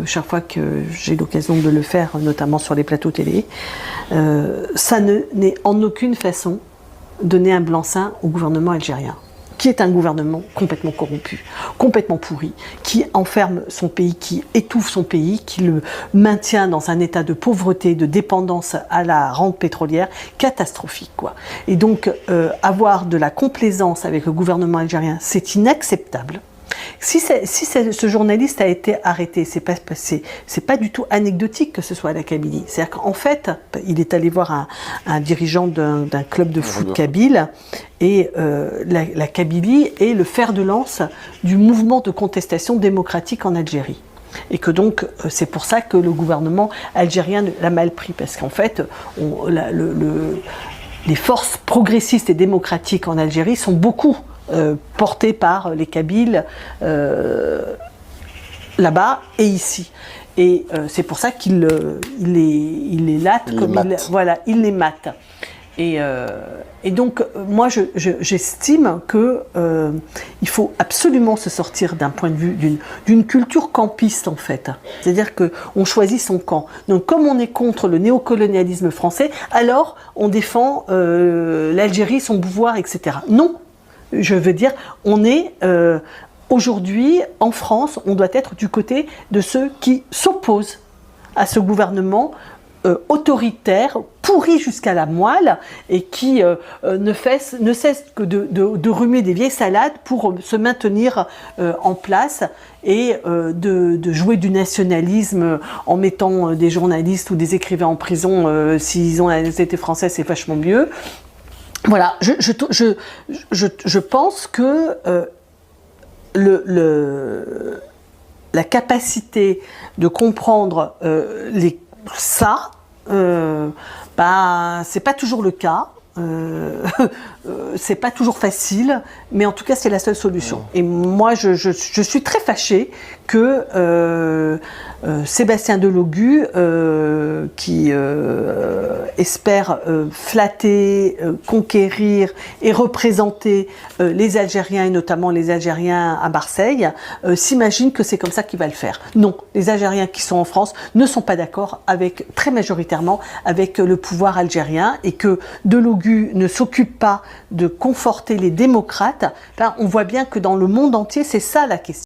chaque fois que j'ai l'occasion de le faire, notamment sur les plateaux télé, ça n'est en aucune façon donner un blanc-seing au gouvernement algérien, qui est un gouvernement complètement corrompu, complètement pourri, qui enferme son pays, qui étouffe son pays, qui le maintient dans un état de pauvreté, de dépendance à la rente pétrolière catastrophique, quoi. Et donc, avoir de la complaisance avec le gouvernement algérien, c'est inacceptable. Si ce journaliste a été arrêté, c'est pas du tout anecdotique que ce soit à la Kabylie. C'est-à-dire qu'en fait, il est allé voir un dirigeant d'un club de foot kabyle, et la Kabylie est le fer de lance du mouvement de contestation démocratique en Algérie. Et que donc, c'est pour ça que le gouvernement algérien l'a mal pris, parce qu'en fait, les forces progressistes et démocratiques en Algérie sont beaucoup portés par les Kabyles là-bas et ici. Et c'est pour ça qu'il les latte, il les mate. Et donc, moi, j'estime que il faut absolument se sortir d'un point de vue d'une culture campiste, en fait. C'est-à-dire qu'on choisit son camp. Donc, comme on est contre le néocolonialisme français, alors on défend l'Algérie, son pouvoir, etc. Non. Je veux dire, on est aujourd'hui, en France, on doit être du côté de ceux qui s'opposent à ce gouvernement autoritaire, pourri jusqu'à la moelle, et qui ne cesse que de remuer des vieilles salades pour se maintenir en place, et de jouer du nationalisme en mettant des journalistes ou des écrivains en prison. S'ils ont été français, c'est vachement mieux. Voilà, je pense que la capacité de comprendre ça, c'est pas toujours le cas. C'est pas toujours facile, mais en tout cas c'est la seule solution. Et moi je suis très fâchée que Sébastien Delogu, qui espère flatter, conquérir et représenter les Algériens, et notamment les Algériens à Marseille, s'imagine que c'est comme ça qu'il va le faire. Non, les Algériens qui sont en France ne sont pas d'accord très majoritairement avec le pouvoir algérien, et que Delogu ne s'occupe pas de conforter les démocrates. Enfin, on voit bien que dans le monde entier, c'est ça la question.